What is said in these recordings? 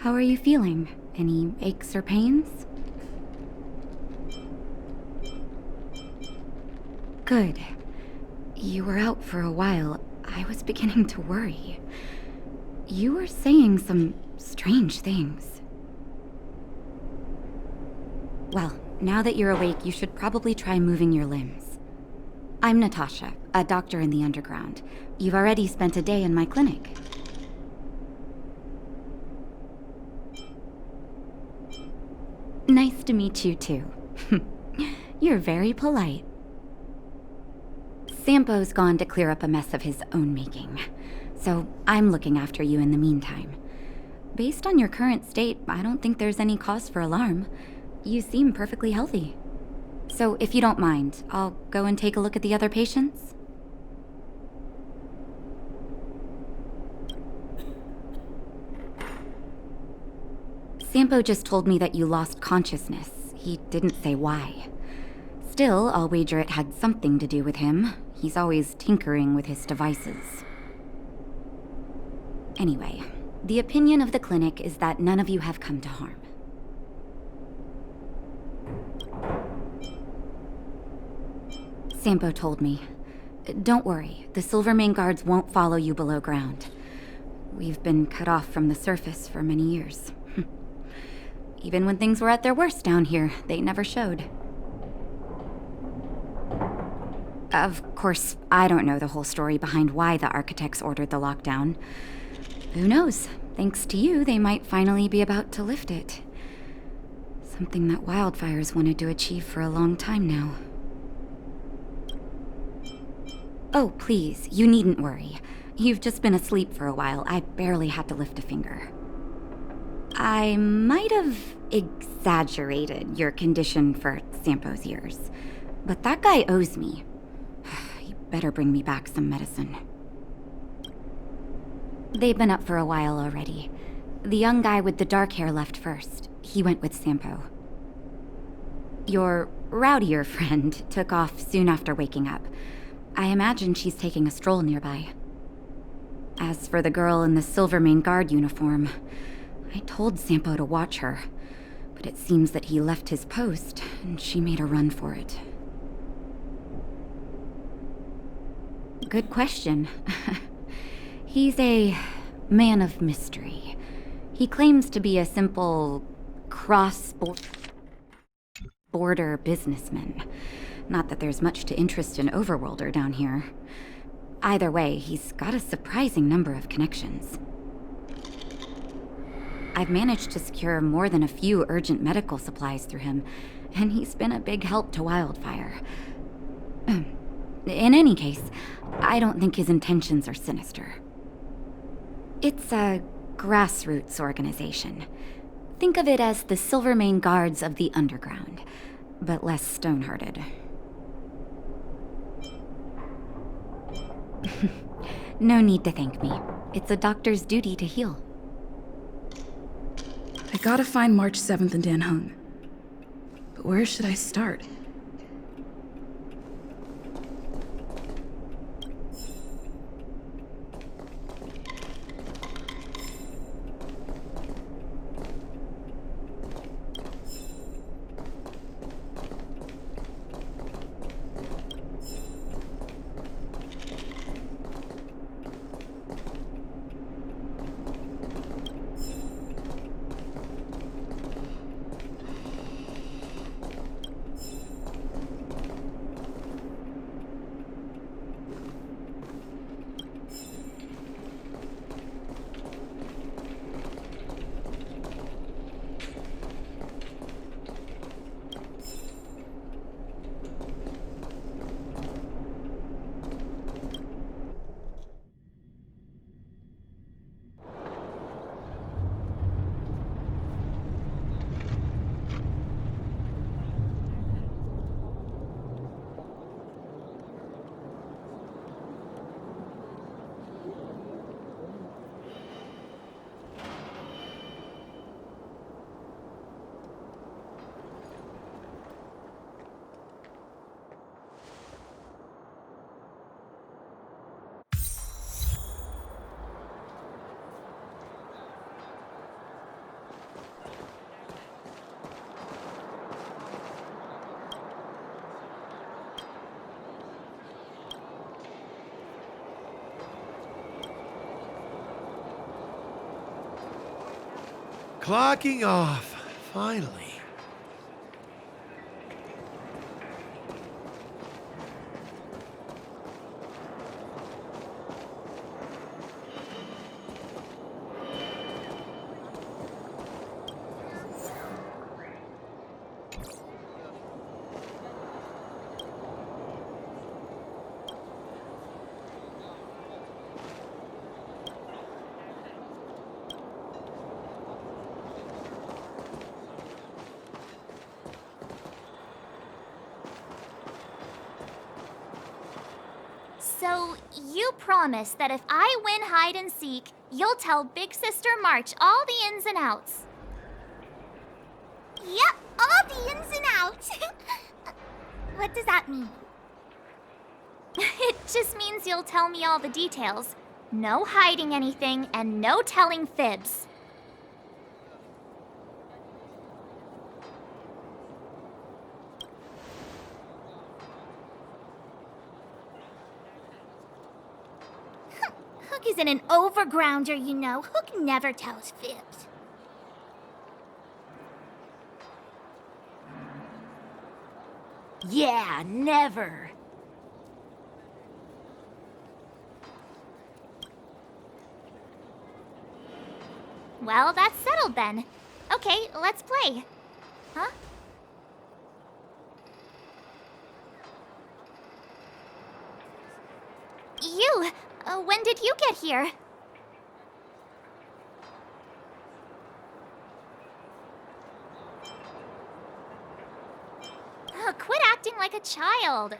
How are you feeling? Any aches or pains? Good. You were out for a while. I was beginning to worry. You were saying some strange things. Well, now that you're awake, you should probably try moving your limbs. I'm Natasha, a doctor in the underground. You've already spent a day in my clinic. Nice to meet you, too. You're very polite. Sampo's gone to clear up a mess of his own making, so I'm looking after you in the meantime. Based on your current state, I don't think there's any cause for alarm. You seem perfectly healthy. So if you don't mind, I'll go and take a look at the other patients. Sampo just told me that you lost consciousness. He didn't say why. Still, I'll wager it had something to do with him. He's always tinkering with his devices. Anyway, the opinion of the clinic is that none of you have come to harm. Sampo told me. Don't worry, the Silvermane guards won't follow you below ground. We've been cut off from the surface for many years. Even when things were at their worst down here, they never showed. Of course, I don't know the whole story behind why the architects ordered the lockdown. Who knows? Thanks to you, they might finally be about to lift it. Something that wildfires wanted to achieve for a long time now. Oh, please, you needn't worry. You've just been asleep for a while. I barely had to lift a finger. I might have exaggerated your condition for Sampo's years, but that guy owes me. He better bring me back some medicine. They've been up for a while already. The young guy with the dark hair left first. He went with Sampo. Your rowdier friend took off soon after waking up. I imagine she's taking a stroll nearby. As for the girl in the Silvermane guard uniform, I told Sampo to watch her, but it seems that he left his post and she made a run for it. Good question. He's a man of mystery. He claims to be a simple cross-border businessman. Not that there's much to interest an overworlder down here. Either way, he's got a surprising number of connections. I've managed to secure more than a few urgent medical supplies through him, and he's been a big help to Wildfire. In any case, I don't think his intentions are sinister. It's a grassroots organization. Think of it as the Silvermane Guards of the Underground, but less stone-hearted. No need to thank me. It's a doctor's duty to heal. I gotta find March 7th in Dan Hung. But where should I start? Clocking off, finally. So, you promise that if I win hide and seek, you'll tell Big Sister March all the ins and outs. Yep, all the ins and outs. What does that mean? It just means you'll tell me all the details. No hiding anything and no telling fibs. Hook isn't an overgrounder, you know. Hook never tells fibs. Yeah, never. Well, that's settled then. Okay, let's play. Huh? You! When did you get here? Quit acting like a child.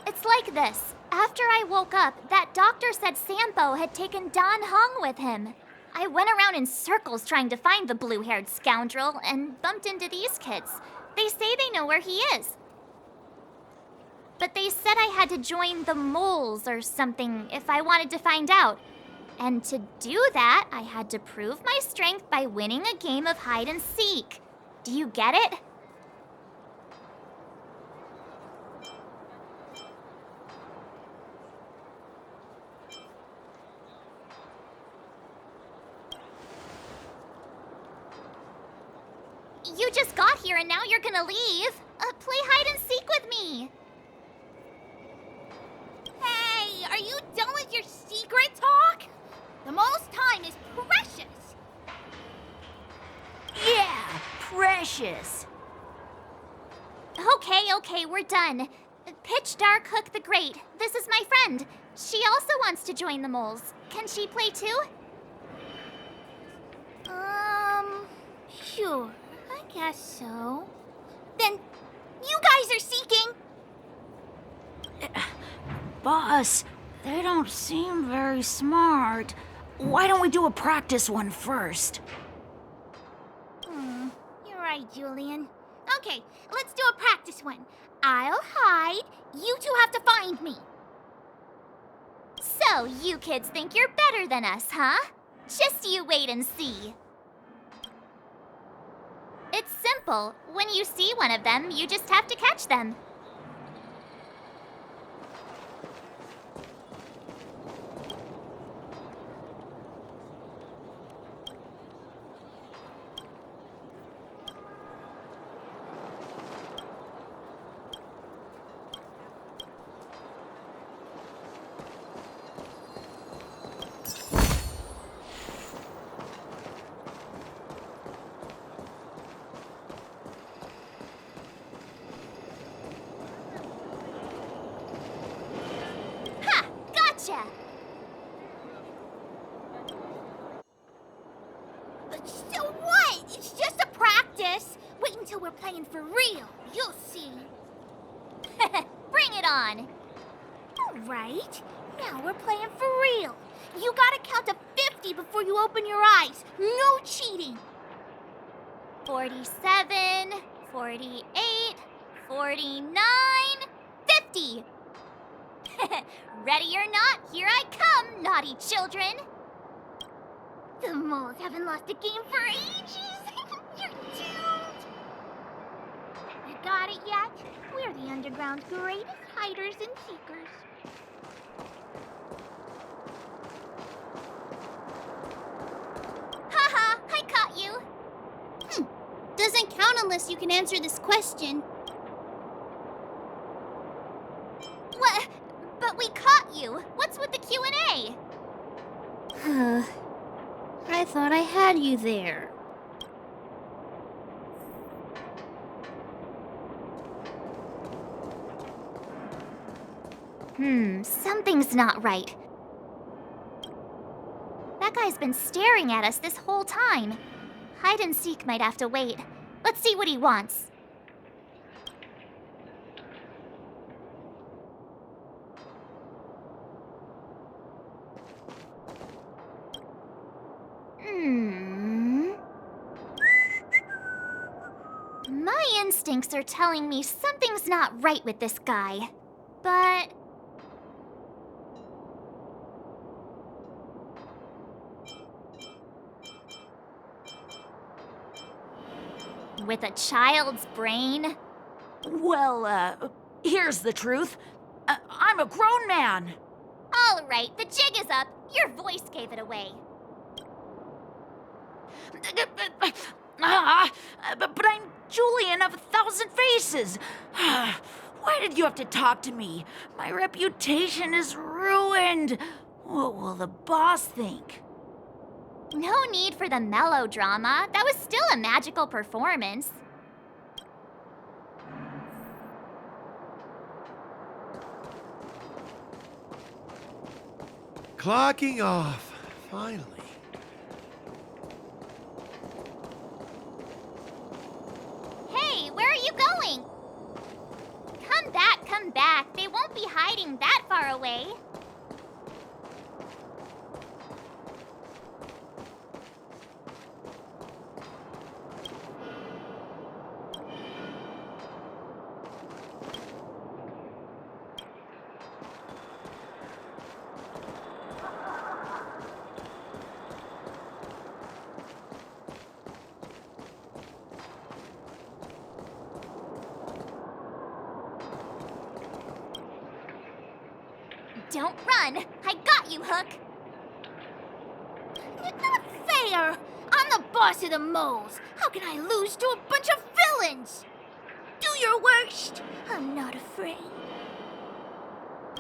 It's like this. After I woke up, that doctor said Sampo had taken Don Hung with him. I went around in circles trying to find the blue-haired scoundrel and bumped into these kids. They say they know where he is. But they said I had to join the moles or something if I wanted to find out. And to do that, I had to prove my strength by winning a game of hide and seek. Do you get it? You just got here and now you're gonna leave. Play hide and seek with me. Hey, are you done with your secret talk? The most time is precious. Yeah, precious. Okay, we're done. Pitch Dark Hook the Great. This is my friend. She also wants to join the moles. Can she play too? Sure. I guess so. Then, you guys are seeking. Boss, they don't seem very smart. Why don't we do a practice one first? You're right, Julian. Okay, let's do a practice one. I'll hide. You two have to find me. So, you kids think you're better than us, huh? Just you wait and see. It's simple. When you see one of them, you just have to catch them. Gotcha! So what? It's just a practice. Wait until we're playing for real. You'll see. Bring it on! All right. Now we're playing for real. You gotta count to 50 before you open your eyes. No cheating. 47, 48, 49, 50! Ready or not, here I come, naughty children! The moles haven't lost a game for ages. You're doomed. You got it yet? We're the underground's greatest hiders and seekers. unless you can answer this question. What? But we caught you. What's with the Q&A? I thought I had you there. Something's not right. That guy's been staring at us this whole time. Hide and seek might have to wait. Let's see what he wants. My instincts are telling me something's not right with this guy. But... with a child's brain? Well, here's the truth. I'm a grown man. All right, the jig is up. Your voice gave it away. But I'm Julian of 1,000 Faces. Why did you have to talk to me? My reputation is ruined. What will the boss think? No need for the melodrama. That was still a magical performance. Clocking off, finally. Hey, where are you going? Come back, come back. They won't be hiding that far away. Don't run! I got you, Hook! Not fair! I'm the boss of the moles. How can I lose to a bunch of villains? Do your worst. I'm not afraid.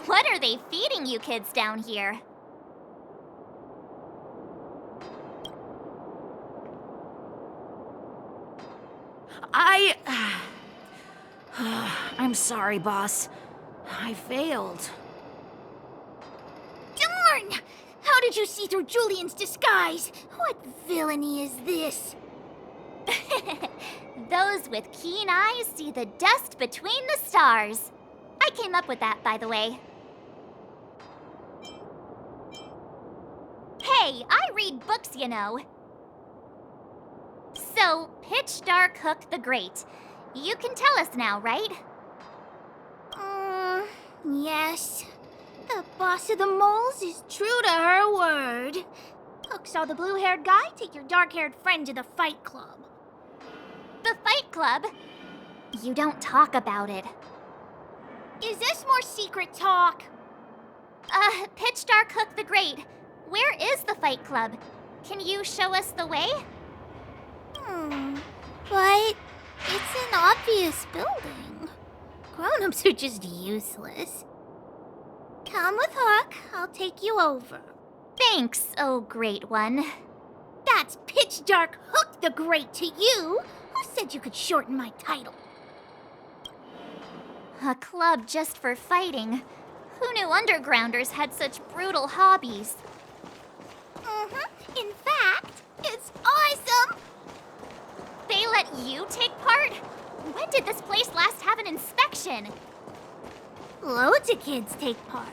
What are they feeding you kids down here? I'm sorry, boss. I failed. Darn! How did you see through Julian's disguise? What villainy is this? Those with keen eyes see the dust between the stars. I came up with that, by the way. Hey, I read books, you know. So, Pitch Dark Hook the Great. You can tell us now, right? Yes. The boss of the moles is true to her word. Hook saw the blue-haired guy take your dark-haired friend to the fight club. The Fight Club? You don't talk about it. Is this more secret talk? Pitch Dark Hook the Great. Where is the Fight Club? Can you show us the way? But it's an obvious building. Grown-ups are just useless. Come with Hook, I'll take you over. Thanks, oh great one. That's Pitch Dark Hook the Great to you. Who said you could shorten my title? A club just for fighting. Who knew undergrounders had such brutal hobbies? In fact, it's awesome! They let you take part? When did this place last have an inspection? Loads of kids take part.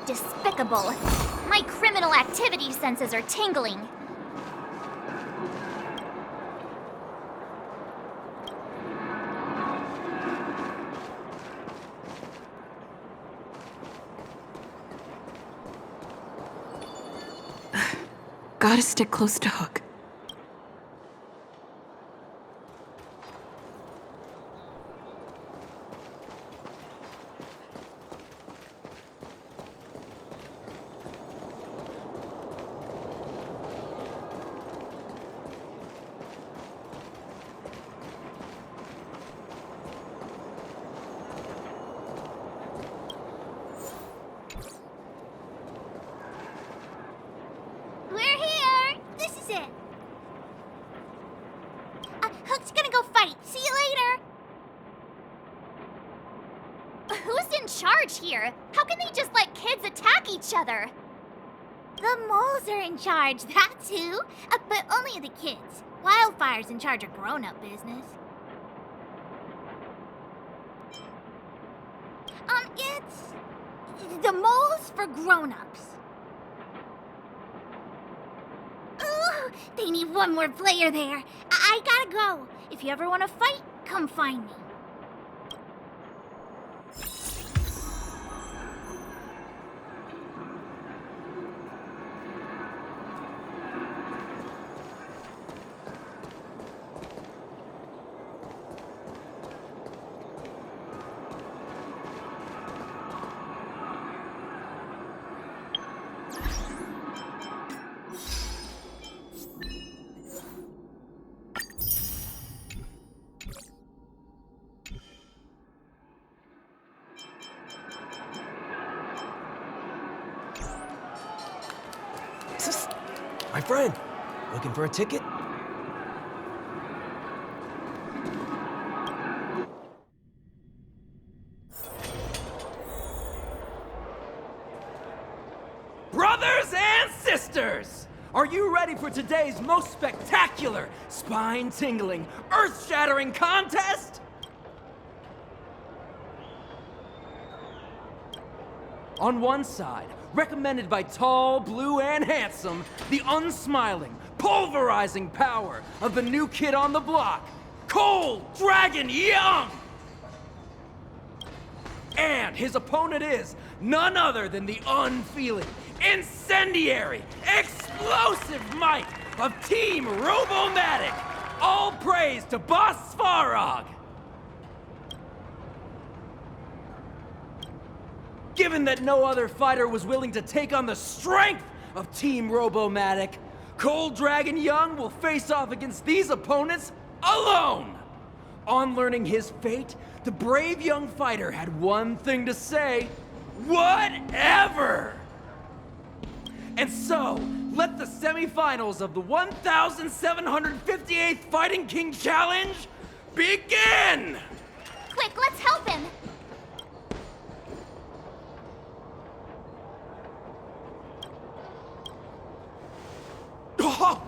Despicable. My criminal activity senses are tingling. Gotta stick close to Hook. charge here? How can they just let kids attack each other? The moles are in charge, that's who. But only the kids. Wildfire's in charge of grown-up business. It's the moles for grown-ups. Ooh, they need one more player there. I gotta go. If you ever want to fight, come find me. My friend, looking for a ticket? Brothers and sisters! Are you ready for today's most spectacular, spine-tingling, earth-shattering contest? On one side, recommended by tall, blue, and handsome, the unsmiling, pulverizing power of the new kid on the block, Cold Dragon Young! And his opponent is none other than the unfeeling, incendiary, explosive might of Team Robomatic! All praise to Boss Svarog! Given that no other fighter was willing to take on the strength of Team Robomatic, Cold Dragon Young will face off against these opponents alone! On learning his fate, the brave young fighter had one thing to say: whatever! And so, let the semifinals of the 1758th Fighting King Challenge begin! Quick, let's help him! Oh,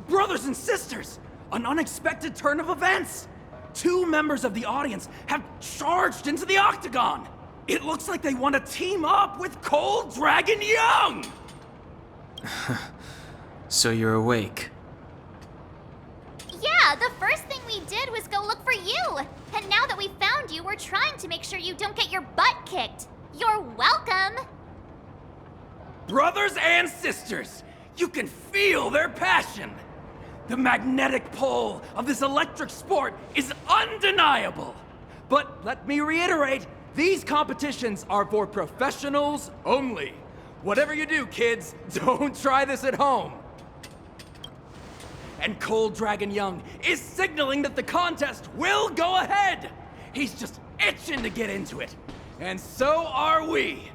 brothers and sisters, an unexpected turn of events. 2 members of the audience have charged into the octagon. It looks like they want to team up with Cold Dragon Young. So you're awake. Yeah, the first thing we did was go look for you. And now that we found you, we're trying to make sure you don't get your butt kicked. You're welcome. Brothers and sisters, you can feel their passion. The magnetic pull of this electric sport is undeniable. But let me reiterate, these competitions are for professionals only. Whatever you do, kids, don't try this at home. And Cold Dragon Young is signaling that the contest will go ahead. He's just itching to get into it. And so are we.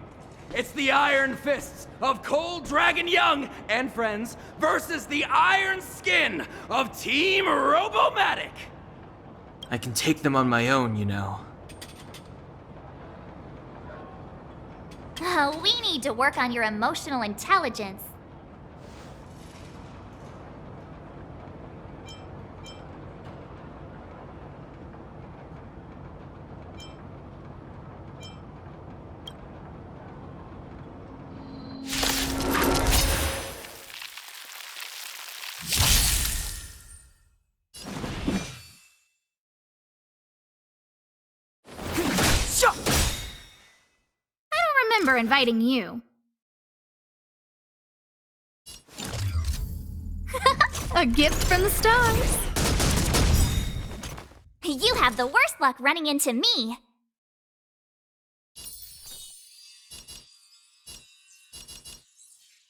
It's the Iron Fists of Cold Dragon Young and friends versus the Iron Skin of Team Robomatic. I can take them on my own, you know. We need to work on your emotional intelligence. Remember inviting you. A gift from the stars. You have the worst luck running into me.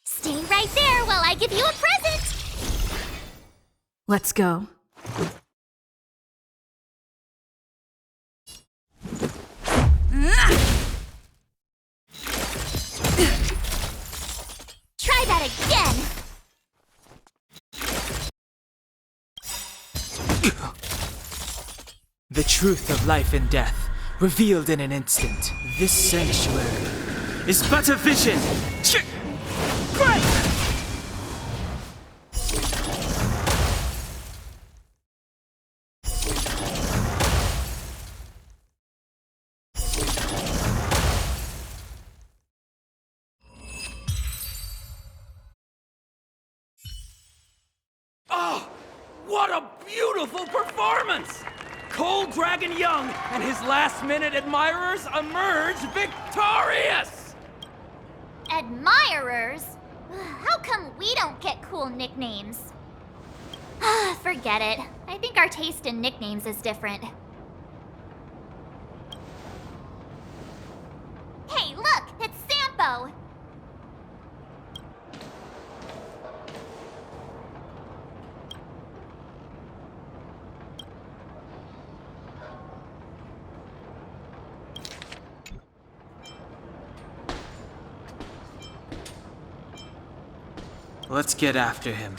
Stay right there while I give you a present. Let's go. Try that again. The truth of life and death revealed in an instant. This sanctuary is but a vision. Great! Oh, what a beautiful performance! Cold Dragon Young and his last-minute admirers emerge victorious! Admirers? How come we don't get cool nicknames? Forget it. I think our taste in nicknames is different. Hey, look! It's Sampo! Let's get after him.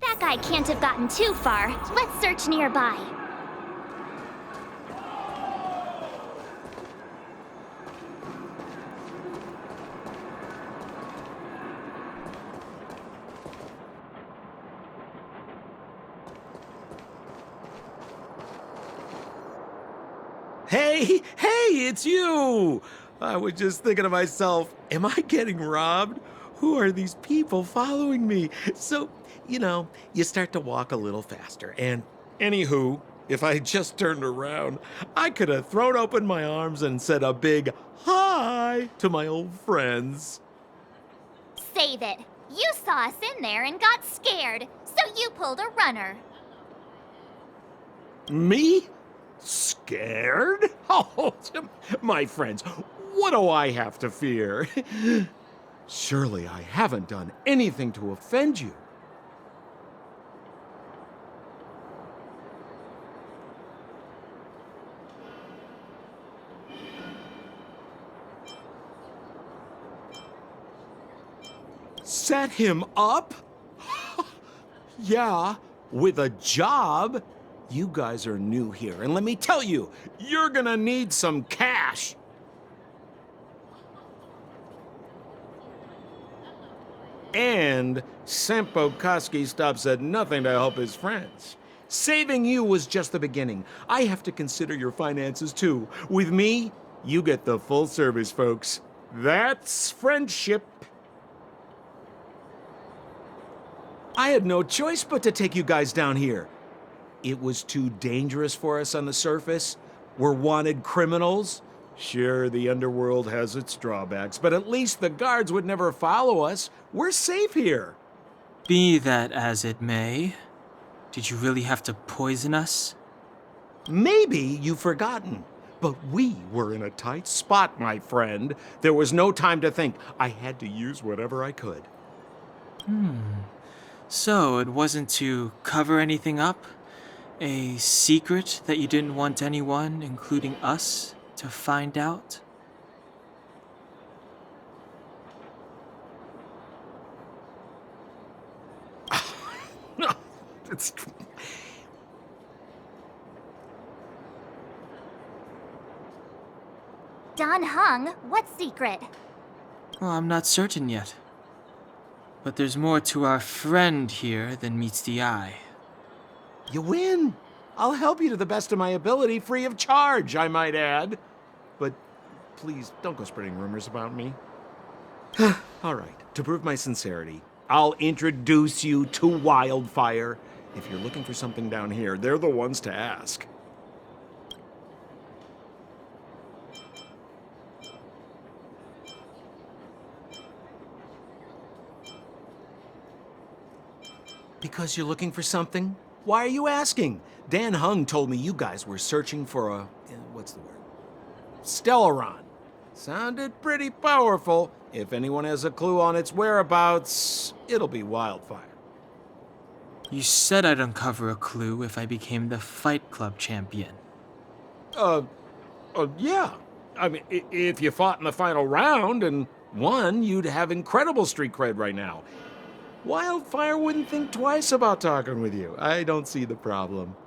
That guy can't have gotten too far. Let's search nearby. Hey, it's you! I was just thinking to myself, am I getting robbed? Who are these people following me? So, you start to walk a little faster. And anywho, if I had just turned around, I could have thrown open my arms and said a big hi to my old friends. Save it. You saw us in there and got scared, so you pulled a runner. Me? Scared? Oh, my friends, what do I have to fear? Surely I haven't done anything to offend you. Set him up? Yeah, with a job. You guys are new here, and let me tell you, you're gonna need some cash. And Sampo Koski stops at nothing to help his friends. Saving you was just the beginning. I have to consider your finances too. With me, you get the full service, folks. That's friendship. I had no choice but to take you guys down here. It was too dangerous for us on the surface. We're wanted criminals. Sure, the underworld has its drawbacks, but at least the guards would never follow us. We're safe here. Be that as it may, did you really have to poison us? Maybe you've forgotten, but we were in a tight spot, my friend. There was no time to think. I had to use whatever I could. So it wasn't to cover anything up? A secret that you didn't want anyone, including us, to find out? It's... Don Hung, what secret? Well, I'm not certain yet. But there's more to our friend here than meets the eye. You win. I'll help you to the best of my ability, free of charge, I might add. But please, don't go spreading rumors about me. All right, to prove my sincerity, I'll introduce you to Wildfire. If you're looking for something down here, they're the ones to ask. Because you're looking for something? Why are you asking? Dan Hung told me you guys were searching for a... what's the word? Stellaron. Sounded pretty powerful. If anyone has a clue on its whereabouts, it'll be Wildfire. You said I'd uncover a clue if I became the Fight Club champion. Yeah. I mean, if you fought in the final round and won, you'd have incredible street cred right now. Wildfire wouldn't think twice about talking with you. I don't see the problem.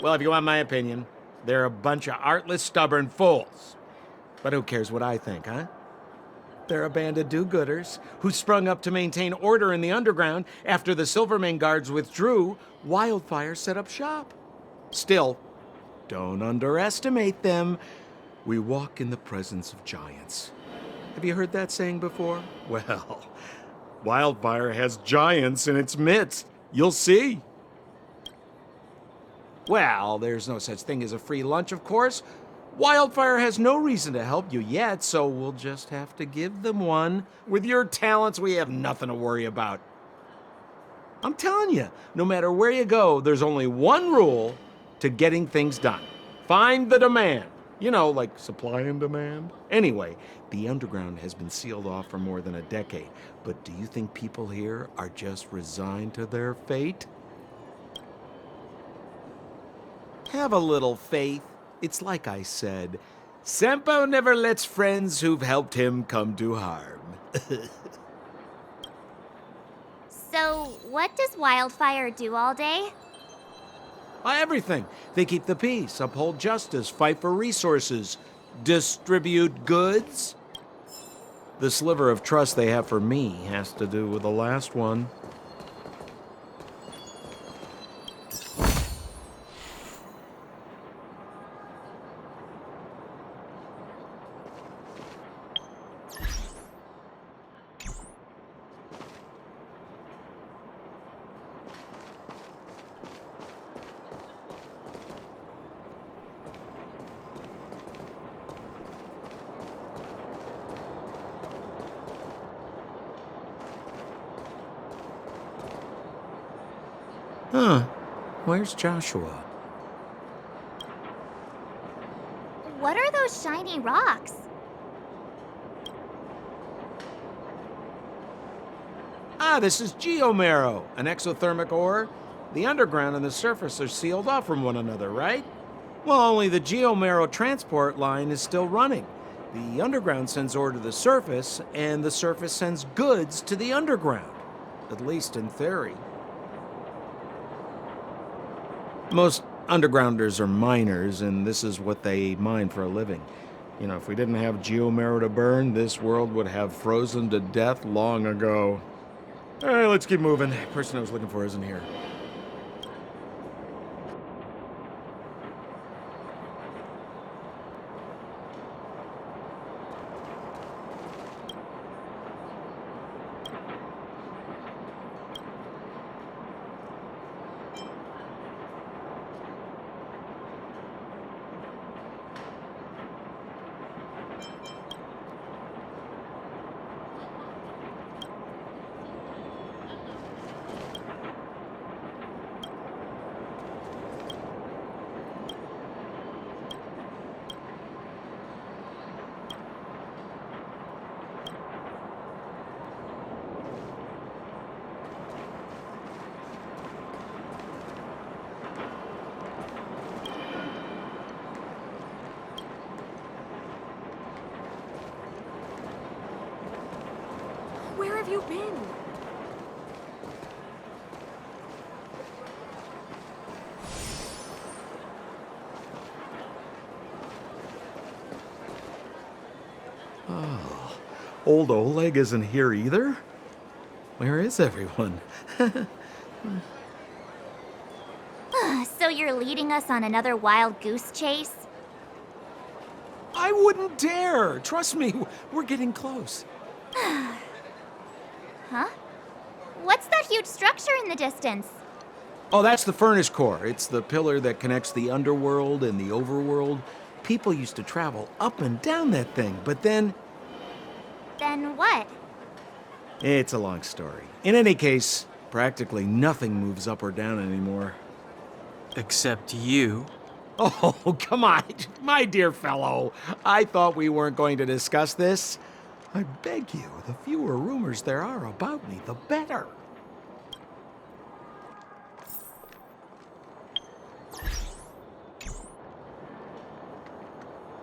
Well, if you want my opinion, they're a bunch of artless, stubborn fools. But who cares what I think, huh? They're a band of do-gooders who sprung up to maintain order in the underground after the Silvermane guards withdrew. Wildfire set up shop. Still, don't underestimate them. We walk in the presence of giants. Have you heard that saying before? Well, Wildfire has giants in its midst. You'll see. Well, there's no such thing as a free lunch, of course. Wildfire has no reason to help you yet, so we'll just have to give them one. With your talents, we have nothing to worry about. I'm telling you, no matter where you go, there's only one rule to getting things done. Find the demand. You know, like supply and demand. Anyway, the underground has been sealed off for more than a decade. But do you think people here are just resigned to their fate? Have a little faith. It's like I said, Sampo never lets friends who've helped him come to harm. So, what does Wildfire do all day? Everything. They keep the peace, uphold justice, fight for resources, distribute goods. The sliver of trust they have for me has to do with the last one. Huh. Where's Joshua? What are those shiny rocks? This is geomarrow, an exothermic ore. The underground and the surface are sealed off from one another, right? Well, only the geomarrow transport line is still running. The underground sends ore to the surface, and the surface sends goods to the underground. At least in theory. Most undergrounders are miners, and this is what they mine for a living. You know, if we didn't have geomarrow to burn, this world would have frozen to death long ago. All right, let's keep moving. The person I was looking for isn't here. Where have you been? Old Oleg isn't here either? Where is everyone? So So you're leading us on another wild goose chase? I wouldn't dare. Trust me, we're getting close. Huh? What's that huge structure in the distance? Oh, that's the furnace core. It's the pillar that connects the underworld and the overworld. People used to travel up and down that thing, but then... Then what? It's a long story. In any case, practically nothing moves up or down anymore. Except you. Oh, come on, my dear fellow. I thought we weren't going to discuss this. I beg you, the fewer rumors there are about me, the better.